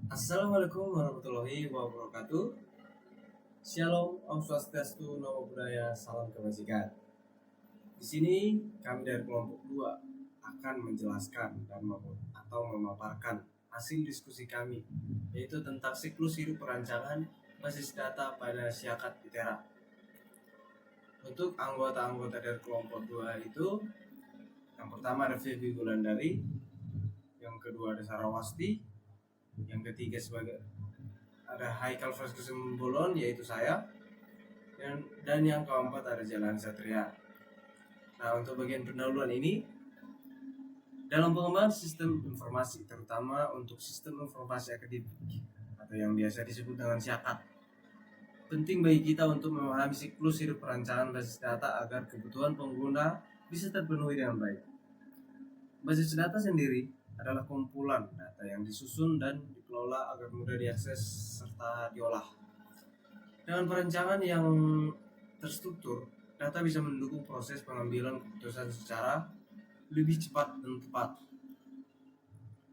Assalamualaikum warahmatullahi wabarakatuh. Shalom, Om Swastiastu, Namo Buddhaya, salam kebajikan. Di sini kami dari kelompok 2 akan menjelaskan dan memaparkan hasil diskusi kami, yaitu tentang siklus hidup perancangan basis data pada Syakat ITERA. Untuk anggota-anggota dari kelompok 2 itu, yang pertama ada Febi Gulandari, yang kedua ada Sarawasti, yang ketiga ada Haikal Faskusum Bolon, yaitu saya, dan yang keempat ada Jalan Satria. Nah, untuk bagian pendahuluan ini, dalam pengembangan sistem informasi, terutama untuk sistem informasi akademik atau yang biasa disebut dengan SYAKAT, penting bagi kita untuk memahami siklus hidup perancangan basis data agar kebutuhan pengguna bisa terpenuhi dengan baik. Basis data sendiri adalah kumpulan data yang disusun dan dikelola agar mudah diakses serta diolah. Dengan perencanaan yang terstruktur, data bisa mendukung proses pengambilan keputusan secara lebih cepat dan tepat.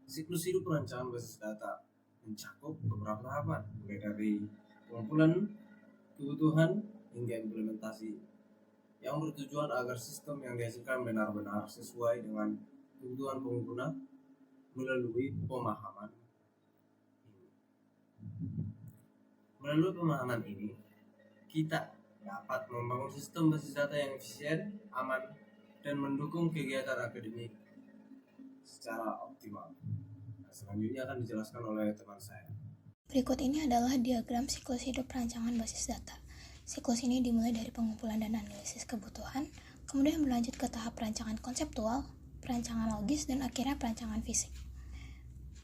Siklus hidup perancangan basis data mencakup beberapa tahapan, mulai dari pengumpulan kebutuhan hingga implementasi, yang bertujuan agar sistem yang dihasilkan benar-benar sesuai dengan kebutuhan pengguna melalui pemahaman ini. Melalui pemahaman ini, kita dapat membangun sistem basis data yang efisien, aman, dan mendukung kegiatan akademik secara optimal. Nah, selanjutnya akan dijelaskan oleh teman saya. Berikut ini adalah diagram siklus hidup perancangan basis data. Siklus ini dimulai dari pengumpulan dan analisis kebutuhan, kemudian berlanjut ke tahap perancangan konseptual, perancangan logis, dan akhirnya perancangan fisik.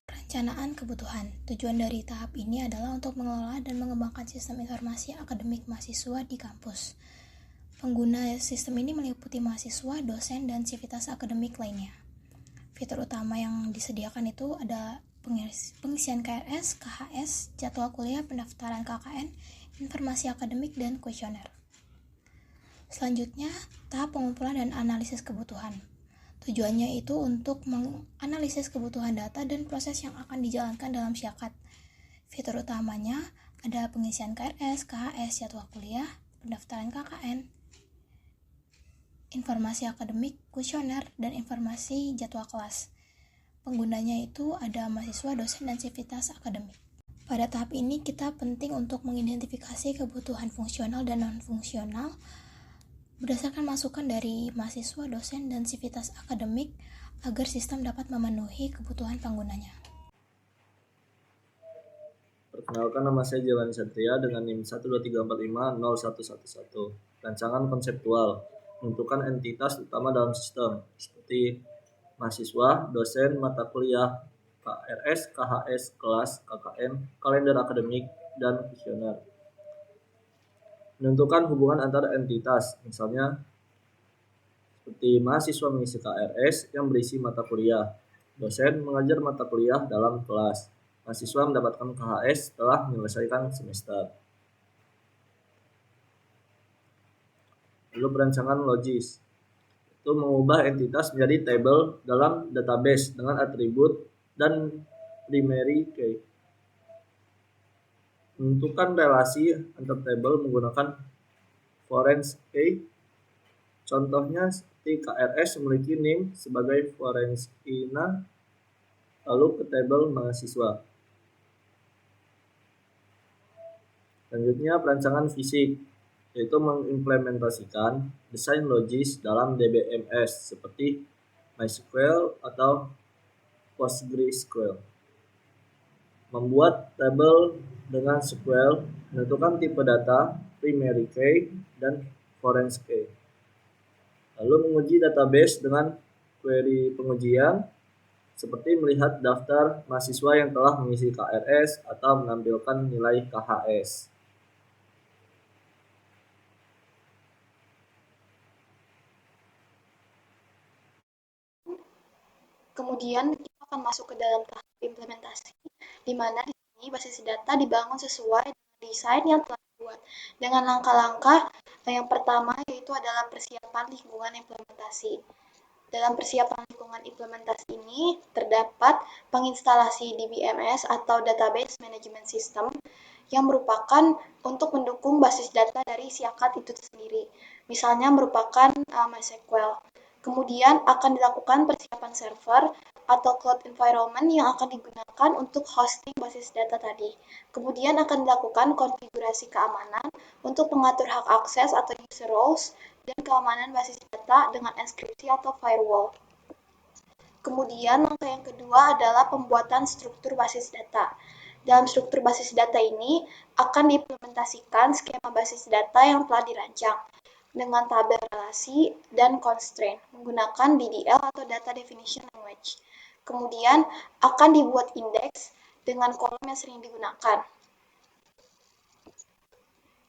Perencanaan kebutuhan. Tujuan dari tahap ini adalah untuk mengelola dan mengembangkan sistem informasi akademik mahasiswa di kampus. Pengguna sistem ini meliputi mahasiswa, dosen, dan sivitas akademik lainnya. Fitur utama yang disediakan itu ada pengisian KRS, KHS, jadwal kuliah, pendaftaran KKN, informasi akademik, dan kuesioner. Selanjutnya, tahap pengumpulan dan analisis kebutuhan. Tujuannya itu untuk menganalisis kebutuhan data dan proses yang akan dijalankan dalam SYAKAT. Fitur utamanya ada pengisian KRS, KHS, jadwal kuliah, pendaftaran KKN, informasi akademik, kuesioner, dan informasi jadwal kelas. Penggunanya itu ada mahasiswa, dosen, dan sivitas akademik. Pada tahap ini kita penting untuk mengidentifikasi kebutuhan fungsional dan non-fungsional berdasarkan masukan dari mahasiswa, dosen, dan sivitas akademik agar sistem dapat memenuhi kebutuhan penggunanya. Perkenalkan, nama saya Jalan Satria dengan NIM 123450111. Rancangan konseptual menentukan entitas utama dalam sistem seperti mahasiswa, dosen, mata kuliah, KRS, KHS, kelas, KKN, kalender akademik, dan kuesioner. Menentukan hubungan antar entitas, misalnya seperti mahasiswa mengisi KRS yang berisi mata kuliah, dosen mengajar mata kuliah dalam kelas, mahasiswa mendapatkan KHS setelah menyelesaikan semester. Lalu perancangan logis, itu mengubah entitas menjadi tabel dalam database dengan atribut dan primary key. Menentukan relasi antar tabel menggunakan foreign key. Contohnya seperti KRS memiliki name sebagai foreign key-nya, lalu ke tabel mahasiswa. Selanjutnya perancangan fisik, yaitu mengimplementasikan desain logis dalam DBMS seperti MySQL atau PostgreSQL. Membuat tabel dengan SQL, menentukan tipe data, primary key, dan foreign key. Lalu menguji database dengan query pengujian, seperti melihat daftar mahasiswa yang telah mengisi KRS atau menampilkan nilai KHS. Kemudian kita akan masuk ke dalam tahap implementasi, di mana di sini basis data dibangun sesuai dengan desain yang telah dibuat. Dengan langkah-langkah yang pertama yaitu adalah persiapan lingkungan implementasi. Dalam persiapan lingkungan implementasi ini terdapat penginstalasi DBMS atau Database Management System yang merupakan untuk mendukung basis data dari Siakat itu sendiri. Misalnya merupakan MySQL. Kemudian akan dilakukan persiapan server atau cloud environment yang akan digunakan untuk hosting basis data tadi. Kemudian akan dilakukan konfigurasi keamanan untuk mengatur hak akses atau user roles dan keamanan basis data dengan enkripsi atau firewall. Kemudian langkah yang kedua adalah pembuatan struktur basis data. Dalam struktur basis data ini akan diimplementasikan skema basis data yang telah dirancang dengan tabel relasi dan constraint menggunakan DDL atau Data Definition Language. Kemudian akan dibuat indeks dengan kolom yang sering digunakan.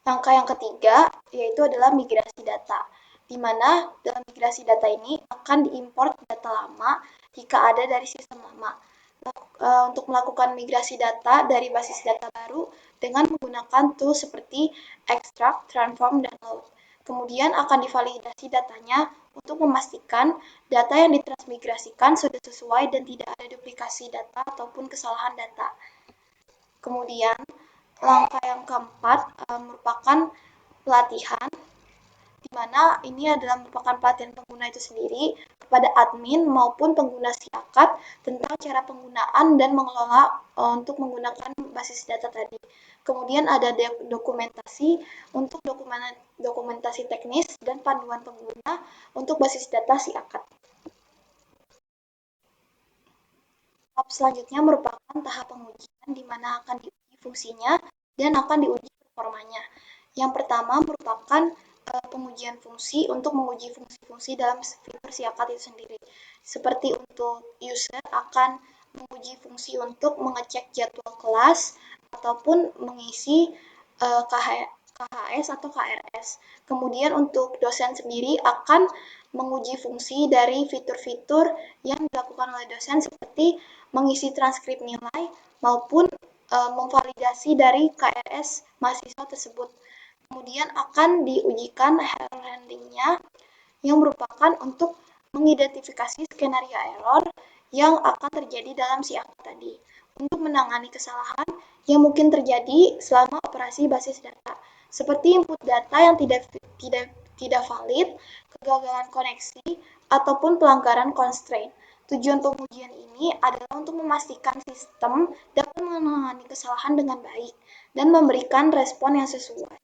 Langkah yang ketiga yaitu adalah migrasi data, di mana dalam migrasi data ini akan diimport data lama jika ada dari sistem lama. Untuk melakukan migrasi data dari basis data baru dengan menggunakan tools seperti extract, transform, dan load. Kemudian akan divalidasi datanya untuk memastikan data yang ditransmigrasikan sudah sesuai dan tidak ada duplikasi data ataupun kesalahan data. Kemudian langkah yang keempat merupakan pelatihan, di mana ini adalah merupakan pelatihan pengguna itu sendiri kepada admin maupun pengguna Siakat tentang cara penggunaan dan mengelola untuk menggunakan basis data tadi. Kemudian ada dokumentasi untuk dokumentasi teknis dan panduan pengguna untuk basis data Siakat. Tahap selanjutnya merupakan tahap pengujian di mana akan diuji fungsinya dan akan diuji performanya. Yang pertama merupakan pengujian fungsi untuk menguji fungsi-fungsi dalam fitur Siakat itu sendiri. Seperti untuk user akan menguji fungsi untuk mengecek jadwal kelas ataupun mengisi KHS atau KRS. Kemudian untuk dosen sendiri akan menguji fungsi dari fitur-fitur yang dilakukan oleh dosen seperti mengisi transkrip nilai maupun memvalidasi dari KRS mahasiswa tersebut. Kemudian akan diujikan error handling-nya yang merupakan untuk mengidentifikasi skenario error yang akan terjadi dalam Siakat tadi untuk menangani kesalahan yang mungkin terjadi selama operasi basis data, seperti input data yang tidak valid, kegagalan koneksi, ataupun pelanggaran constraint. Tujuan pengujian ini adalah untuk memastikan sistem dapat menangani kesalahan dengan baik dan memberikan respon yang sesuai.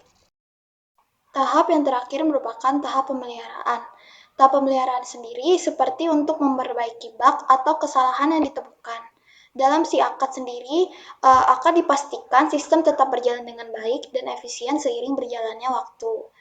Tahap yang terakhir merupakan tahap pemeliharaan. Tahap pemeliharaan sendiri seperti untuk memperbaiki bug atau kesalahan yang ditemukan. Dalam Siakat sendiri akan dipastikan sistem tetap berjalan dengan baik dan efisien seiring berjalannya waktu.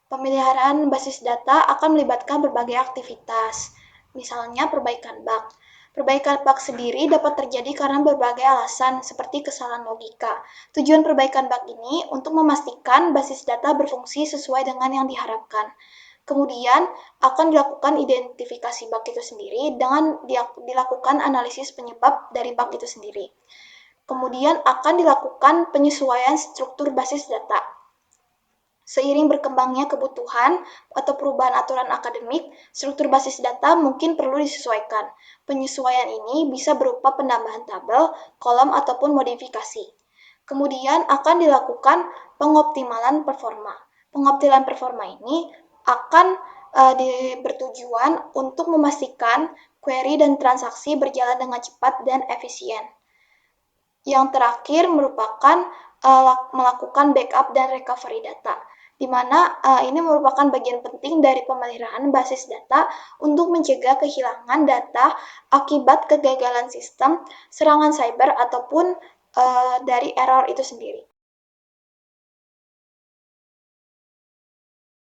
Pemeliharaan basis data akan melibatkan berbagai aktivitas, misalnya perbaikan bug. Perbaikan bug sendiri dapat terjadi karena berbagai alasan seperti kesalahan logika. Tujuan perbaikan bug ini untuk memastikan basis data berfungsi sesuai dengan yang diharapkan. Kemudian akan dilakukan identifikasi bug itu sendiri dengan dilakukan analisis penyebab dari bug itu sendiri. Kemudian akan dilakukan penyesuaian struktur basis data. Seiring berkembangnya kebutuhan atau perubahan aturan akademik, struktur basis data mungkin perlu disesuaikan. Penyesuaian ini bisa berupa penambahan tabel, kolom, ataupun modifikasi. Kemudian akan dilakukan pengoptimalan performa. Pengoptimalan performa ini akan bertujuan untuk memastikan query dan transaksi berjalan dengan cepat dan efisien. Yang terakhir merupakan melakukan backup dan recovery data, di mana ini merupakan bagian penting dari pemeliharaan basis data untuk mencegah kehilangan data akibat kegagalan sistem, serangan cyber, ataupun dari error itu sendiri.